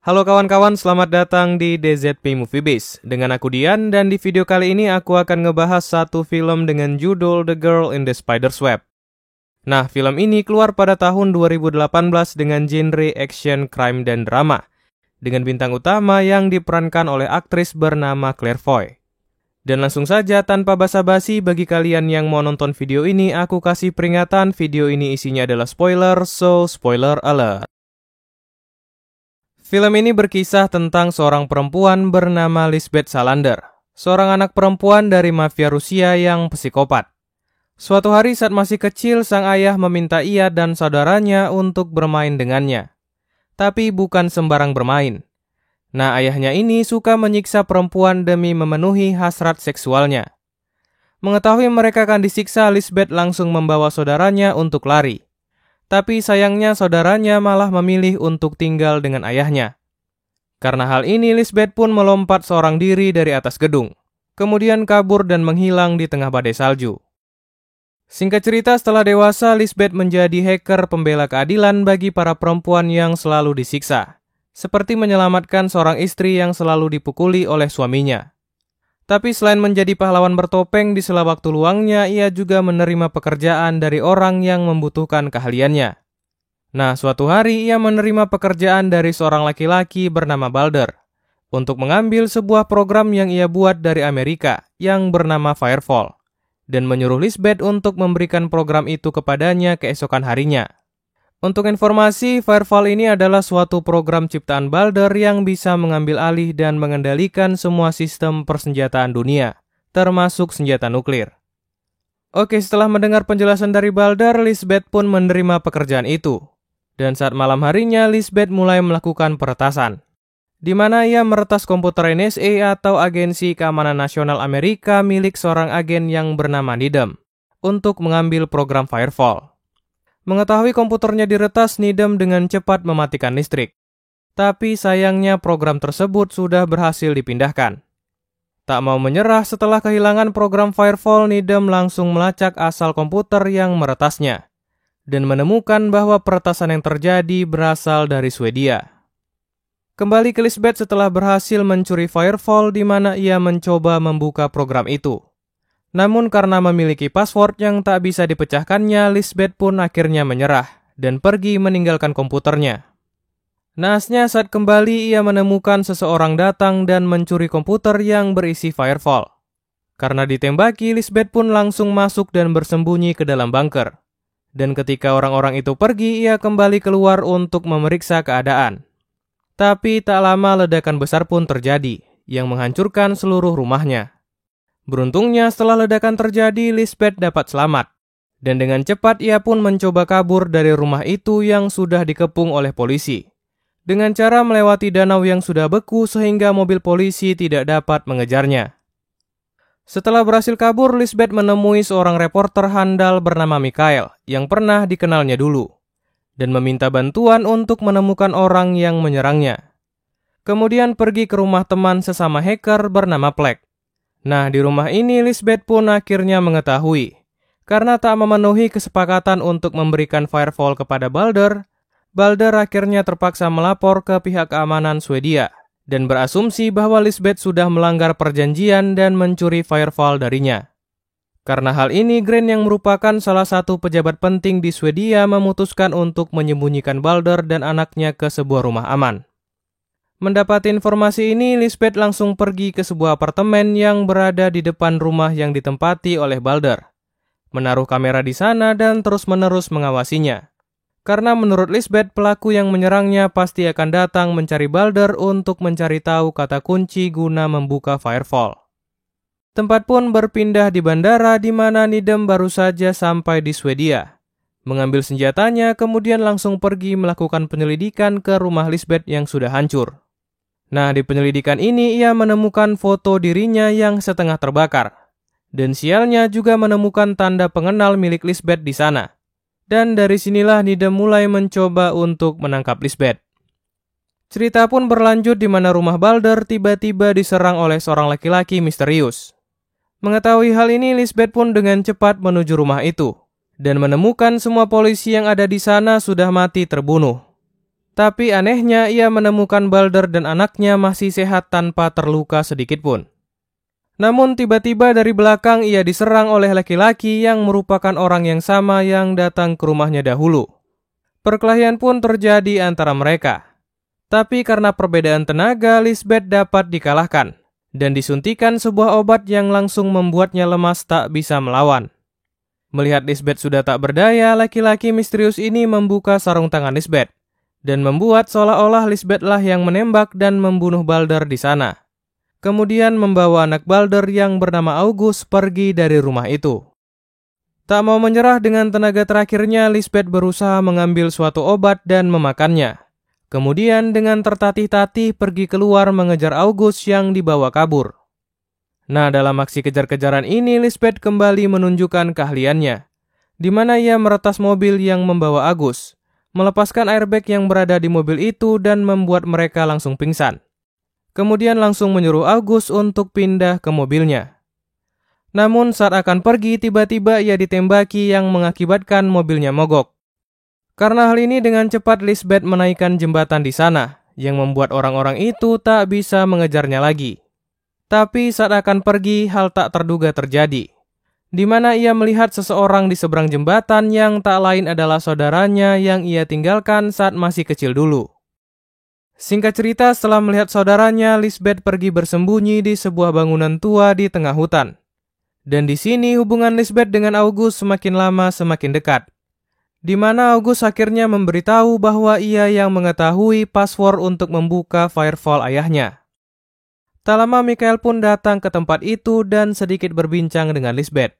Halo kawan-kawan, selamat datang di DZP Movie Base. Dengan aku Dian, dan di video kali ini aku akan ngebahas satu film dengan judul The Girl in the Spider's Web. Nah, film ini keluar pada tahun 2018 dengan genre action, crime, dan drama, dengan bintang utama yang diperankan oleh aktris bernama Claire Foy. Dan langsung saja tanpa basa-basi, bagi kalian yang mau nonton video ini, aku kasih peringatan video ini isinya adalah spoiler, so spoiler alert. Film ini berkisah tentang seorang perempuan bernama Lisbeth Salander, seorang anak perempuan dari mafia Rusia yang psikopat. Suatu hari saat masih kecil, sang ayah meminta ia dan saudaranya untuk bermain dengannya. Tapi bukan sembarang bermain. Nah, ayahnya ini suka menyiksa perempuan demi memenuhi hasrat seksualnya. Mengetahui mereka akan disiksa, Lisbeth langsung membawa saudaranya untuk lari. Tapi sayangnya saudaranya malah memilih untuk tinggal dengan ayahnya. Karena hal ini, Lisbeth pun melompat seorang diri dari atas gedung, kemudian kabur dan menghilang di tengah badai salju. Singkat cerita, setelah dewasa, Lisbeth menjadi hacker pembela keadilan bagi para perempuan yang selalu disiksa, seperti menyelamatkan seorang istri yang selalu dipukuli oleh suaminya. Tapi selain menjadi pahlawan bertopeng, di sela waktu luangnya ia juga menerima pekerjaan dari orang yang membutuhkan keahliannya. Nah, suatu hari ia menerima pekerjaan dari seorang laki-laki bernama Balder untuk mengambil sebuah program yang ia buat dari Amerika yang bernama Firefall, dan menyuruh Lisbeth untuk memberikan program itu kepadanya keesokan harinya. Untuk informasi, Firefall ini adalah suatu program ciptaan Balder yang bisa mengambil alih dan mengendalikan semua sistem persenjataan dunia, termasuk senjata nuklir. Oke, setelah mendengar penjelasan dari Balder, Lisbeth pun menerima pekerjaan itu. Dan saat malam harinya, Lisbeth mulai melakukan peretasan, di mana ia meretas komputer NSA atau Agensi Keamanan Nasional Amerika milik seorang agen yang bernama Needham, untuk mengambil program Firefall. Mengetahui komputernya diretas, Needham dengan cepat mematikan listrik. Tapi sayangnya program tersebut sudah berhasil dipindahkan. Tak mau menyerah, setelah kehilangan program Firefall, Needham langsung melacak asal komputer yang meretasnya, dan menemukan bahwa peretasan yang terjadi berasal dari Swedia. Kembali ke Lisbeth setelah berhasil mencuri Firefall, di mana ia mencoba membuka program itu. Namun karena memiliki password yang tak bisa dipecahkannya, Lisbeth pun akhirnya menyerah dan pergi meninggalkan komputernya. Naasnya saat kembali ia menemukan seseorang datang dan mencuri komputer yang berisi Firefall. Karena ditembaki, Lisbeth pun langsung masuk dan bersembunyi ke dalam bunker. Dan ketika orang-orang itu pergi, ia kembali keluar untuk memeriksa keadaan. Tapi tak lama ledakan besar pun terjadi yang menghancurkan seluruh rumahnya. Beruntungnya setelah ledakan terjadi, Lisbeth dapat selamat. Dan dengan cepat ia pun mencoba kabur dari rumah itu yang sudah dikepung oleh polisi, dengan cara melewati danau yang sudah beku sehingga mobil polisi tidak dapat mengejarnya. Setelah berhasil kabur, Lisbeth menemui seorang reporter handal bernama Mikhail yang pernah dikenalnya dulu, dan meminta bantuan untuk menemukan orang yang menyerangnya. Kemudian pergi ke rumah teman sesama hacker bernama Plek. Nah, di rumah ini Lisbeth pun akhirnya mengetahui, karena tak memenuhi kesepakatan untuk memberikan Firefall kepada Balder, Balder akhirnya terpaksa melapor ke pihak keamanan Swedia dan berasumsi bahwa Lisbeth sudah melanggar perjanjian dan mencuri Firefall darinya. Karena hal ini, Grant yang merupakan salah satu pejabat penting di Swedia memutuskan untuk menyembunyikan Balder dan anaknya ke sebuah rumah aman. Mendapat informasi ini, Lisbeth langsung pergi ke sebuah apartemen yang berada di depan rumah yang ditempati oleh Balder, menaruh kamera di sana dan terus-menerus mengawasinya. Karena menurut Lisbeth, pelaku yang menyerangnya pasti akan datang mencari Balder untuk mencari tahu kata kunci guna membuka Firefall. Tempat pun berpindah di bandara, di mana Needham baru saja sampai di Swedia. Mengambil senjatanya, kemudian langsung pergi melakukan penyelidikan ke rumah Lisbeth yang sudah hancur. Nah, di penyelidikan ini ia menemukan foto dirinya yang setengah terbakar. Dan sialnya juga menemukan tanda pengenal milik Lisbeth di sana. Dan dari sinilah Needham mulai mencoba untuk menangkap Lisbeth. Cerita pun berlanjut di mana rumah Balder tiba-tiba diserang oleh seorang laki-laki misterius. Mengetahui hal ini, Lisbeth pun dengan cepat menuju rumah itu dan menemukan semua polisi yang ada di sana sudah mati terbunuh. Tapi anehnya ia menemukan Balder dan anaknya masih sehat tanpa terluka sedikitpun. Namun tiba-tiba dari belakang ia diserang oleh laki-laki yang merupakan orang yang sama yang datang ke rumahnya dahulu. Perkelahian pun terjadi antara mereka. Tapi karena perbedaan tenaga, Lisbeth dapat dikalahkan dan disuntikan sebuah obat yang langsung membuatnya lemas tak bisa melawan. Melihat Lisbeth sudah tak berdaya, laki-laki misterius ini membuka sarung tangan Lisbeth dan membuat seolah-olah Lisbeth lah yang menembak dan membunuh Balder di sana. Kemudian membawa anak Balder yang bernama August pergi dari rumah itu. Tak mau menyerah, dengan tenaga terakhirnya Lisbeth berusaha mengambil suatu obat dan memakannya. Kemudian dengan tertatih-tatih pergi keluar mengejar August yang dibawa kabur. Nah, dalam aksi kejar-kejaran ini Lisbeth kembali menunjukkan keahliannya, di mana ia meretas mobil yang membawa August, melepaskan airbag yang berada di mobil itu dan membuat mereka langsung pingsan. Kemudian langsung menyuruh August untuk pindah ke mobilnya. Namun saat akan pergi, tiba-tiba ia ditembaki yang mengakibatkan mobilnya mogok. Karena hal ini, dengan cepat Lisbeth menaikkan jembatan di sana, yang membuat orang-orang itu tak bisa mengejarnya lagi. Tapi saat akan pergi, hal tak terduga terjadi, di mana ia melihat seseorang di seberang jembatan yang tak lain adalah saudaranya yang ia tinggalkan saat masih kecil dulu. Singkat cerita, setelah melihat saudaranya, Lisbeth pergi bersembunyi di sebuah bangunan tua di tengah hutan. Dan di sini hubungan Lisbeth dengan August semakin lama semakin dekat, di mana August akhirnya memberitahu bahwa ia yang mengetahui password untuk membuka firewall ayahnya. Tak lama Michael pun datang ke tempat itu dan sedikit berbincang dengan Lisbeth.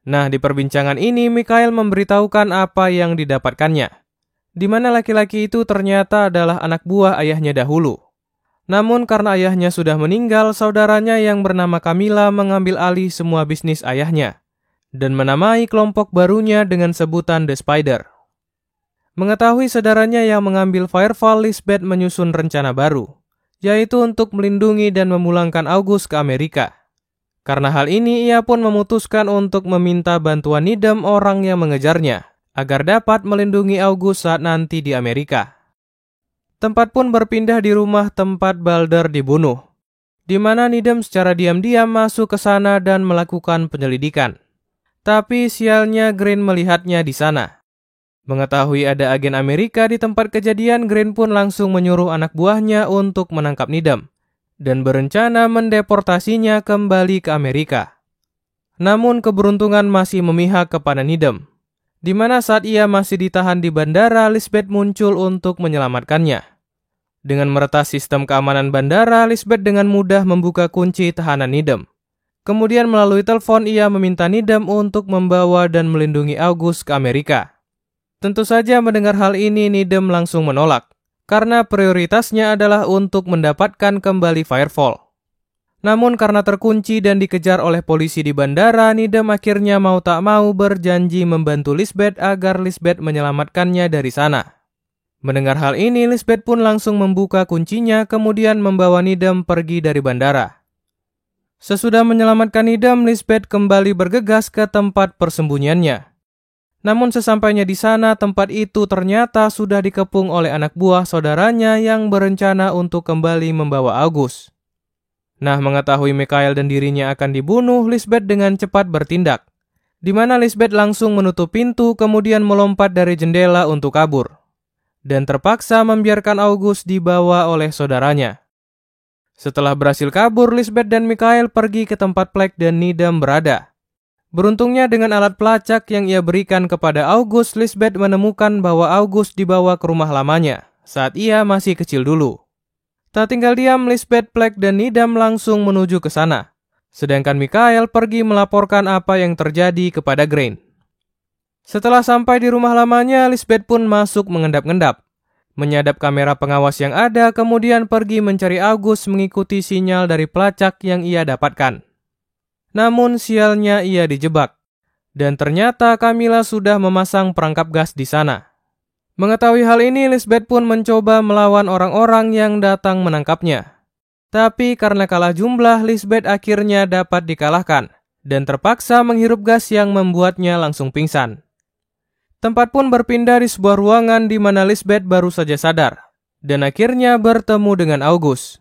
Nah, di perbincangan ini Michael memberitahukan apa yang didapatkannya, di mana laki-laki itu ternyata adalah anak buah ayahnya dahulu. Namun karena ayahnya sudah meninggal, saudaranya yang bernama Camilla mengambil alih semua bisnis ayahnya dan menamai kelompok barunya dengan sebutan The Spider. Mengetahui saudaranya yang mengambil firewall, Lisbeth menyusun rencana baru, yaitu untuk melindungi dan memulangkan August ke Amerika. Karena hal ini, ia pun memutuskan untuk meminta bantuan Needham, orang yang mengejarnya, agar dapat melindungi August saat nanti di Amerika. Tempat pun berpindah di rumah tempat Balder dibunuh, di mana Needham secara diam-diam masuk ke sana dan melakukan penyelidikan. Tapi sialnya Green melihatnya di sana. Mengetahui ada agen Amerika di tempat kejadian, Green pun langsung menyuruh anak buahnya untuk menangkap Needham dan berencana mendeportasinya kembali ke Amerika. Namun keberuntungan masih memihak kepada Needham, di mana saat ia masih ditahan di bandara, Lisbeth muncul untuk menyelamatkannya. Dengan meretas sistem keamanan bandara, Lisbeth dengan mudah membuka kunci tahanan Needham. Kemudian melalui telepon ia meminta Needham untuk membawa dan melindungi August ke Amerika. Tentu saja mendengar hal ini Needham langsung menolak, karena prioritasnya adalah untuk mendapatkan kembali firewall. Namun karena terkunci dan dikejar oleh polisi di bandara, Needham akhirnya mau tak mau berjanji membantu Lisbeth agar Lisbeth menyelamatkannya dari sana. Mendengar hal ini, Lisbeth pun langsung membuka kuncinya, kemudian membawa Needham pergi dari bandara. Sesudah menyelamatkan Needham, Lisbeth kembali bergegas ke tempat persembunyiannya. Namun sesampainya di sana, tempat itu ternyata sudah dikepung oleh anak buah saudaranya yang berencana untuk kembali membawa August. Nah, mengetahui Michael dan dirinya akan dibunuh, Lisbeth dengan cepat bertindak, di mana Lisbeth langsung menutup pintu kemudian melompat dari jendela untuk kabur, dan terpaksa membiarkan August dibawa oleh saudaranya. Setelah berhasil kabur, Lisbeth dan Michael pergi ke tempat Fleck dan Needham berada. Beruntungnya dengan alat pelacak yang ia berikan kepada August, Lisbeth menemukan bahwa August dibawa ke rumah lamanya saat ia masih kecil dulu. Tak tinggal diam, Lisbeth, Fleck, dan Needham langsung menuju ke sana, sedangkan Michael pergi melaporkan apa yang terjadi kepada Green. Setelah sampai di rumah lamanya, Lisbeth pun masuk mengendap-endap, menyadap kamera pengawas yang ada, kemudian pergi mencari August mengikuti sinyal dari pelacak yang ia dapatkan. Namun sialnya ia dijebak, dan ternyata Camilla sudah memasang perangkap gas di sana. Mengetahui hal ini, Lisbeth pun mencoba melawan orang-orang yang datang menangkapnya. Tapi karena kalah jumlah, Lisbeth akhirnya dapat dikalahkan, dan terpaksa menghirup gas yang membuatnya langsung pingsan. Tempat pun berpindah di sebuah ruangan di mana Lisbeth baru saja sadar, dan akhirnya bertemu dengan August.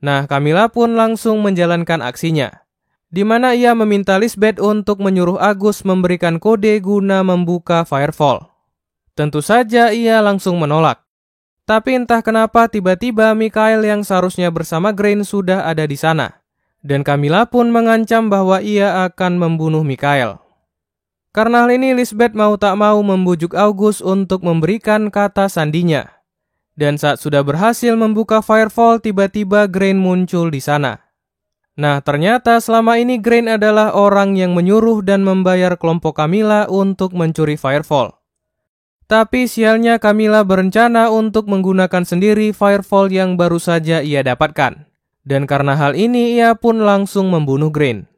Nah, Camilla pun langsung menjalankan aksinya, di mana ia meminta Lisbeth untuk menyuruh August memberikan kode guna membuka firewall. Tentu saja ia langsung menolak. Tapi entah kenapa tiba-tiba Mikhail yang seharusnya bersama Grain sudah ada di sana. Dan Camilla pun mengancam bahwa ia akan membunuh Mikhail. Karena hal ini Lisbeth mau tak mau membujuk August untuk memberikan kata sandinya. Dan saat sudah berhasil membuka firewall, tiba-tiba Grain muncul di sana. Nah, ternyata selama ini Grain adalah orang yang menyuruh dan membayar kelompok Camilla untuk mencuri firewall. Tapi sialnya Camilla berencana untuk menggunakan sendiri firewall yang baru saja ia dapatkan. Dan karena hal ini ia pun langsung membunuh Grain.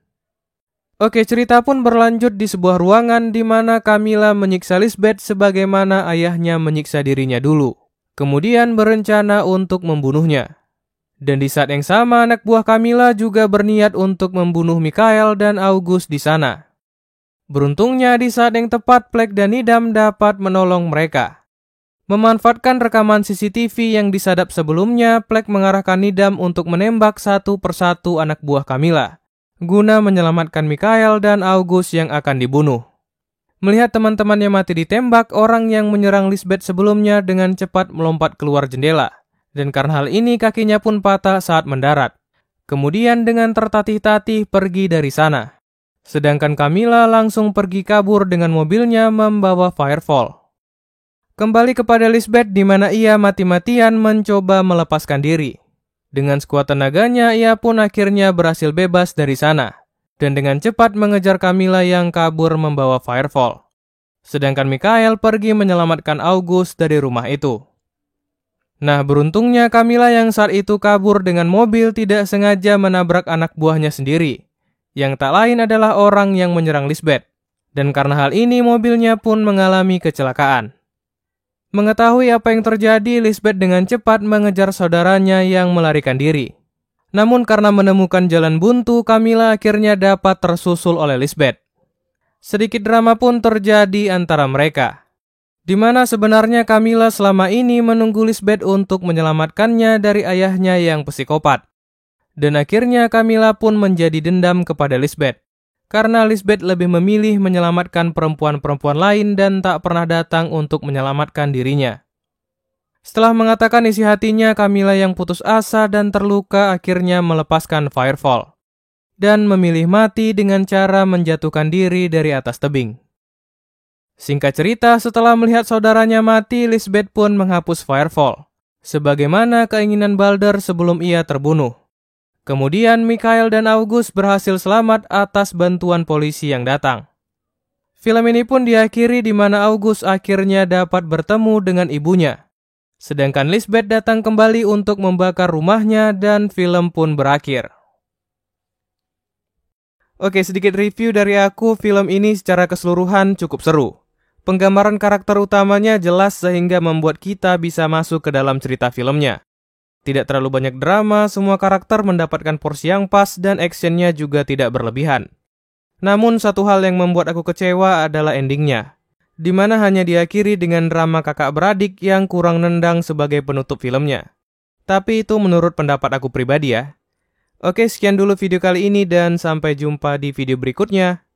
Oke, cerita pun berlanjut di sebuah ruangan di mana Camilla menyiksa Lisbeth sebagaimana ayahnya menyiksa dirinya dulu. Kemudian berencana untuk membunuhnya. Dan di saat yang sama anak buah Camilla juga berniat untuk membunuh Mikhail dan August di sana. Beruntungnya di saat yang tepat Plek dan Nidam dapat menolong mereka. Memanfaatkan rekaman CCTV yang disadap sebelumnya, Plek mengarahkan Nidam untuk menembak satu persatu anak buah Camilla, guna menyelamatkan Mikhail dan August yang akan dibunuh. Melihat teman-temannya mati ditembak, orang yang menyerang Lisbeth sebelumnya dengan cepat melompat keluar jendela. Dan karena hal ini kakinya pun patah saat mendarat. Kemudian dengan tertatih-tatih pergi dari sana. Sedangkan Camilla langsung pergi kabur dengan mobilnya membawa firewall. Kembali kepada Lisbeth di mana ia mati-matian mencoba melepaskan diri. Dengan sekuat tenaganya ia pun akhirnya berhasil bebas dari sana. Dan dengan cepat mengejar Camilla yang kabur membawa firewall. Sedangkan Mikhail pergi menyelamatkan August dari rumah itu. Nah, beruntungnya Camilla yang saat itu kabur dengan mobil tidak sengaja menabrak anak buahnya sendiri. Yang tak lain adalah orang yang menyerang Lisbeth. Dan karena hal ini mobilnya pun mengalami kecelakaan. Mengetahui apa yang terjadi, Lisbeth dengan cepat mengejar saudaranya yang melarikan diri. Namun karena menemukan jalan buntu, Camilla akhirnya dapat tersusul oleh Lisbeth. Sedikit drama pun terjadi antara mereka. Di mana sebenarnya Camilla selama ini menunggu Lisbeth untuk menyelamatkannya dari ayahnya yang psikopat. Dan akhirnya Camilla pun menjadi dendam kepada Lisbeth. Karena Lisbeth lebih memilih menyelamatkan perempuan-perempuan lain dan tak pernah datang untuk menyelamatkan dirinya. Setelah mengatakan isi hatinya, Camilla yang putus asa dan terluka akhirnya melepaskan firewall. Dan memilih mati dengan cara menjatuhkan diri dari atas tebing. Singkat cerita, setelah melihat saudaranya mati, Lisbeth pun menghapus firewall. Sebagaimana keinginan Balder sebelum ia terbunuh. Kemudian Mikhail dan August berhasil selamat atas bantuan polisi yang datang. Film ini pun diakhiri di mana August akhirnya dapat bertemu dengan ibunya. Sedangkan Lisbeth datang kembali untuk membakar rumahnya dan film pun berakhir. Oke, sedikit review dari aku, film ini secara keseluruhan cukup seru. Penggambaran karakter utamanya jelas sehingga membuat kita bisa masuk ke dalam cerita filmnya. Tidak terlalu banyak drama, semua karakter mendapatkan porsi yang pas dan actionnya juga tidak berlebihan. Namun satu hal yang membuat aku kecewa adalah endingnya, di mana hanya diakhiri dengan drama kakak beradik yang kurang nendang sebagai penutup filmnya. Tapi itu menurut pendapat aku pribadi ya. Oke, sekian dulu video kali ini dan sampai jumpa di video berikutnya.